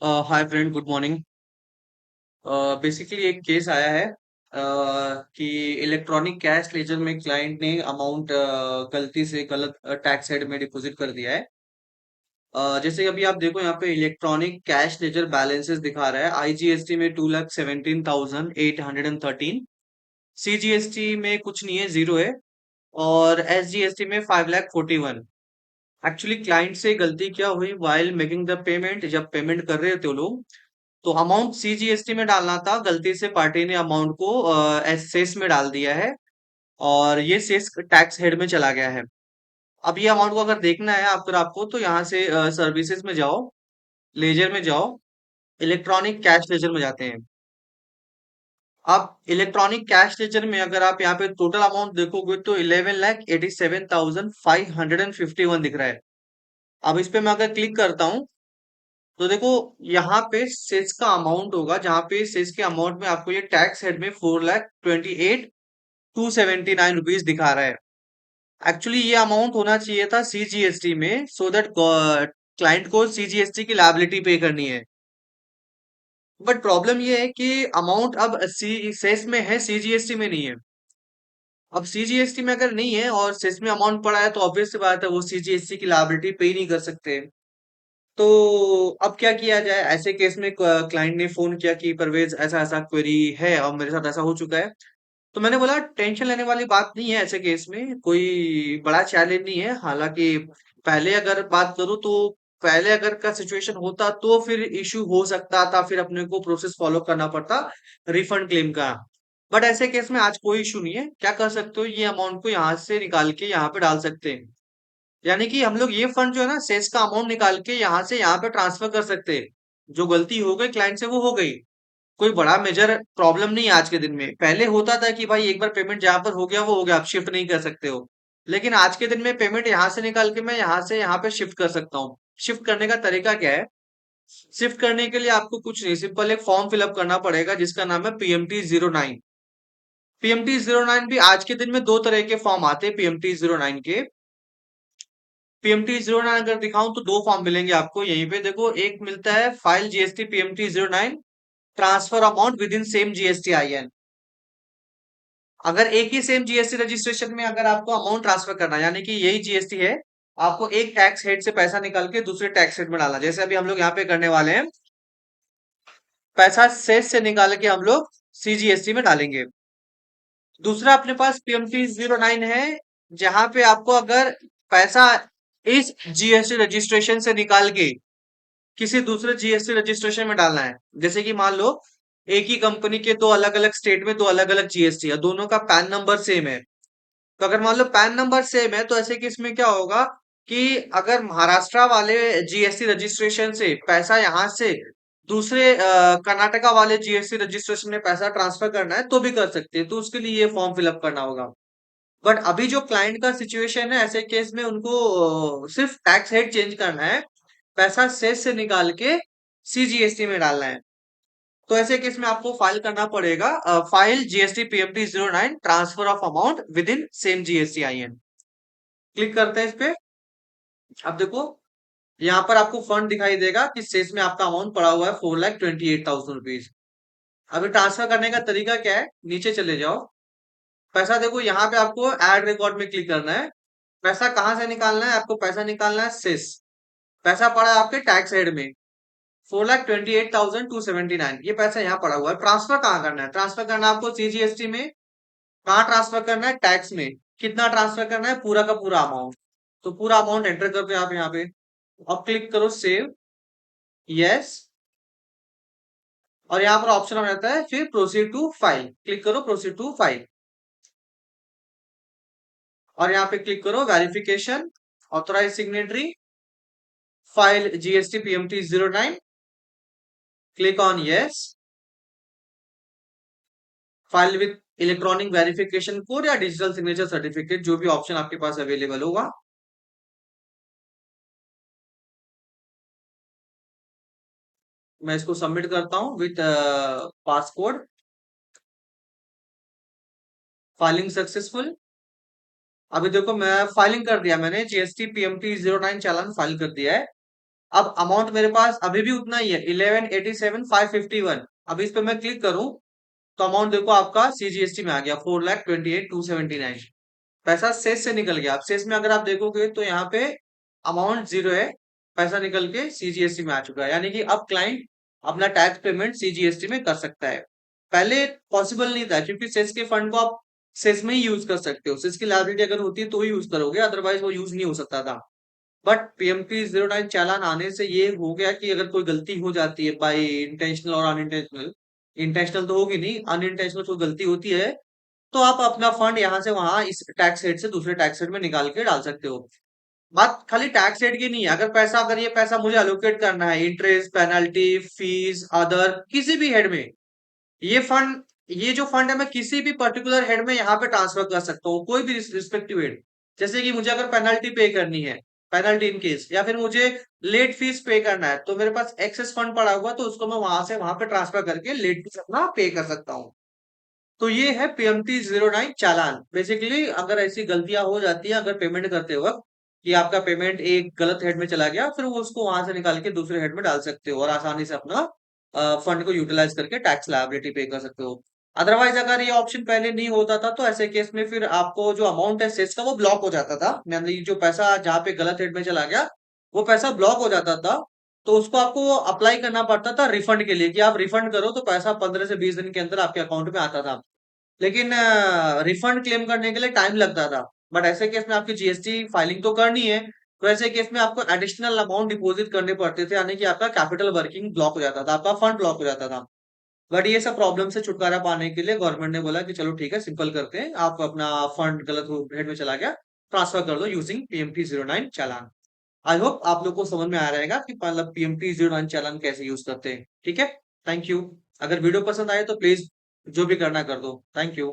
Hi friend, good morning. Basically एक case आया है कि इलेक्ट्रॉनिक कैश लेजर में क्लाइंट ने अमाउंट गलती से गलत टैक्स हेड में डिपॉजिट कर दिया है। जैसे कि अभी आप देखो, यहाँ पे इलेक्ट्रॉनिक कैश लेजर बैलेंसेस दिखा रहा है। आईजीएसटी में 2,17,813, सीजीएसटी में कुछ नहीं है, जीरो है, और एसजीएसटी में 5,41। एक्चुअली क्लाइंट से गलती क्या हुई, वाइल मेकिंग द पेमेंट, जब पेमेंट कर रहे थे वो लोग, तो अमाउंट सीजीएसटी में डालना था, गलती से पार्टी ने अमाउंट को सेस में डाल दिया है, और ये सेस टैक्स हेड में चला गया है। अब ये अमाउंट को अगर देखना है आपको तो यहाँ से सर्विसेज में जाओ, लेजर में जाओ, इलेक्ट्रॉनिक कैश लेजर में जाते हैं। अब इलेक्ट्रॉनिक कैश लेजर में अगर आप यहाँ पे टोटल अमाउंट देखोगे तो 11,87,551 दिख रहा है। अब इस पे मैं अगर क्लिक करता हूँ तो देखो, यहाँ पे सेस का अमाउंट होगा, जहाँ पे सेस के अमाउंट में आपको ये टैक्स हेड में 4,28,279 रुपीज दिखा रहा है। एक्चुअली ये अमाउंट होना चाहिए था सीजीएसटी में, सो दैट क्लाइंट को सीजीएसटी की लायबिलिटी पे करनी है। बट प्रॉब्लम ये है कि अमाउंट अब सी सेस में है, सीजीएसटी में नहीं है। अब सीजीएसटी में अगर नहीं है और सेस में अमाउंट पड़ा है तो ऑब्वियस सी बात है, वो सीजीएसटी की लायबिलिटी पे ही नहीं कर सकते। तो अब क्या किया जाए ऐसे केस में? क्लाइंट ने फोन किया कि परवेज, ऐसा ऐसा क्वेरी है और मेरे साथ ऐसा हो चुका है। तो मैंने बोला, टेंशन लेने वाली बात नहीं है, ऐसे केस में कोई बड़ा चैलेंज नहीं है। हालांकि पहले अगर बात करूं तो पहले अगर का सिचुएशन होता तो फिर इश्यू हो सकता था, फिर अपने को प्रोसेस फॉलो करना पड़ता रिफंड क्लेम का। बट ऐसे केस में आज कोई इशू नहीं है। क्या कर सकते हो, ये अमाउंट को यहाँ से निकाल के यहाँ पे डाल सकते हैं। यानी कि हम लोग ये फंड जो है ना, सेस का अमाउंट निकाल के यहाँ से यहाँ पे ट्रांसफर कर सकते हैं। जो गलती हो गई क्लाइंट से वो हो गई, कोई बड़ा मेजर प्रॉब्लम नहीं है। आज के दिन में पहले होता था कि भाई एक बार पेमेंट जहां पर हो गया वो हो गया, आप शिफ्ट नहीं कर सकते हो। लेकिन आज के दिन में पेमेंट यहाँ से निकाल के मैं यहाँ से यहाँ पे शिफ्ट कर सकता हूँ। शिफ्ट करने का तरीका क्या है? शिफ्ट करने के लिए आपको कुछ नहीं, सिंपल एक फॉर्म फिलअप करना पड़ेगा जिसका नाम है PMT-09। PMT-09 भी आज के दिन में दो तरह के फॉर्म आते हैं PMT-09 के। PMT-09 अगर दिखाऊं तो दो फॉर्म मिलेंगे आपको यहीं पे देखो। एक मिलता है file GST PMT-09, transfer amount with in same GST IN। अगर एक ही सेम जीएसटी रजिस्ट्रेशन में अगर आपको अमाउंट ट्रांसफर करना है, यानी कि यही जीएसटी है, आपको एक टैक्स हेड से पैसा निकाल के दूसरे टैक्स हेड में डालना, जैसे अभी हम लोग यहाँ पे करने वाले हैं। पैसा सेस से निकाल के हम लोग सीजीएसटी में डालेंगे। दूसरा अपने पास PMT-09 है, जहां पे आपको अगर पैसा इस जीएसटी रजिस्ट्रेशन से निकाल के किसी दूसरे जीएसटी रजिस्ट्रेशन में डालना है। जैसे कि मान लो एक ही कंपनी के दो अलग अलग स्टेट में दो अलग अलग जीएसटी है, दोनों का पैन नंबर सेम है। तो अगर मान लो पैन नंबर सेम है तो ऐसे केस में क्या होगा कि अगर महाराष्ट्र वाले जीएसटी रजिस्ट्रेशन से पैसा यहाँ से दूसरे कर्नाटका वाले जीएसटी रजिस्ट्रेशन में पैसा ट्रांसफर करना है तो भी कर सकते हैं, तो उसके लिए ये फॉर्म फिलअप करना होगा। बट अभी जो क्लाइंट का सिचुएशन है, ऐसे केस में उनको सिर्फ टैक्स हेड चेंज करना है, पैसा सेस से निकाल के सीजीएसटी में डालना है। तो ऐसे केस में आपको फाइल करना पड़ेगा, file GST PMT-09, transfer of amount with in same GST IN। Click करते हैं इस पे। अब देखो, यहाँ पर आपको फंड दिखाई देगा कि सेस में आपका अमाउंट पड़ा हुआ है 4,28,000 रुपीज। अभी ट्रांसफर करने का तरीका क्या है, नीचे चले जाओ। पैसा देखो, यहाँ पे आपको ऐड रिकॉर्ड में क्लिक करना है। पैसा कहाँ से निकालना है? आपको पैसा निकालना है सेस। पैसा पड़ा है आपके टैक्स हेड में 4,28,279, ये पैसा यहाँ पड़ा हुआ है। ट्रांसफर कहाँ करना है? ट्रांसफर करना है आपको सीजीएसटी में। कहाँ ट्रांसफर करना है? टैक्स में। कितना ट्रांसफर करना है? पूरा का पूरा अमाउंट। तो पूरा अमाउंट एंटर कर दो आप यहाँ पे। अब क्लिक करो सेव, यस, और यहाँ पर ऑप्शन आ जाता है फिर प्रोसीड टू फाइल। क्लिक करो प्रोसीड टू फाइल, और यहाँ पे क्लिक करो verification, authorize signatory, file GST PMT-09, click on yes, file with electronic verification code या डिजिटल सिग्नेचर सर्टिफिकेट, जो भी ऑप्शन आपके पास अवेलेबल होगा। मैं इसको सबमिट करता हूँ विथ पासकोड। Filing successful. अभी देखो, मैं फाइलिंग कर दिया, मैंने जीएसटी PMT-09 चालान फाइल कर दिया है। अब अमाउंट मेरे पास अभी भी उतना ही है, 11,87,551। अब इस पे मैं क्लिक करूं तो अमाउंट देखो आपका सीजीएसटी में आ गया, 4,28,279। पैसा सेस से निकल गया। अब सेस में अगर आप देखोगे तो यहाँ पे अमाउंट जीरो है, पैसा निकल के सीजीएसटी में आ चुका है, यानी कि अब क्लाइंट अपना टैक्स पेमेंट सीजीएसटी में कर सकता है। पहले पॉसिबल नहीं था, क्योंकि सेस के फंड को आप सेस में ही यूज कर सकते हो, सेस की लायबिलिटी अगर होती है तो ही यूज करोगे, अदरवाइज वो यूज नहीं हो सकता था। बट PMT-09 चालान आने से ये हो गया कि अगर कोई गलती हो जाती है बाई इंटेंशनल और अनइंटेंशनल, इंटेंशनल तो होगी नहीं, अनइंटेंशनल कोई गलती होती है, तो आप अपना फंड यहाँ से वहां इस टैक्स हेड से दूसरे टैक्स हेड में निकाल के डाल सकते हो। बात खाली टैक्स हेड की नहीं है, अगर ये पैसा मुझे अलोकेट करना है इंटरेस्ट, पेनल्टी, फीस, अदर किसी भी हेड में, ये फंड ये जो फंड है मैं किसी भी पर्टिकुलर हेड में यहाँ पे ट्रांसफर कर सकता हूँ, कोई भी रिस्पेक्टिव हेड। जैसे कि मुझे अगर पेनल्टी पे करनी है, पेनल्टी इन केस, या फिर मुझे लेट फीस पे करना है, तो मेरे पास एक्सेस फंड पड़ा हुआ, तो उसको मैं वहां से वहां पे ट्रांसफर करके लेट फीस अपना पे कर सकता हूँ। तो ये है PMT-09 चालान। बेसिकली अगर ऐसी गलतियां हो जाती है अगर पेमेंट करते वक्त, कि आपका पेमेंट एक गलत हेड में चला गया, फिर वो उसको वहां से निकाल के दूसरे हेड में डाल सकते हो और आसानी से अपना फंड को यूटिलाइज करके टैक्स लायबिलिटी पे कर सकते हो। अदरवाइज अगर ये ऑप्शन पहले नहीं होता था तो ऐसे केस में फिर आपको जो अमाउंट है सेस का वो ब्लॉक हो जाता था, यानी जो पैसा जहाँ पे गलत हेड में चला गया वो पैसा ब्लॉक हो जाता था। तो उसको आपको अप्लाई करना पड़ता था रिफंड के लिए, कि आप रिफंड करो, तो पैसा 15 से 20 दिन के अंदर आपके अकाउंट में आता था। लेकिन रिफंड क्लेम करने के लिए टाइम लगता था। बट ऐसे केस में आपकी जीएसटी फाइलिंग तो करनी है, तो ऐसे केस में आपको एडिशनल अमाउंट डिपॉजिट करने पड़ते थे, यानी कि आपका कैपिटल वर्किंग ब्लॉक हो जाता था, आपका फंड ब्लॉक हो जाता था। बट ये सब प्रॉब्लम से छुटकारा पाने के लिए गवर्नमेंट ने बोला कि चलो ठीक है, सिंपल करते हैं, आप अपना फंड गलत हेड में चला गया, ट्रांसफर कर दो using PMT-09 challan. I hope आप लोग को समझ में आ रहेगा कि मतलब PMT-09 चालान कैसे यूज करते हैं। ठीक है, थैंक यू। अगर वीडियो पसंद आए तो प्लीज जो भी करना कर दो। Thank you.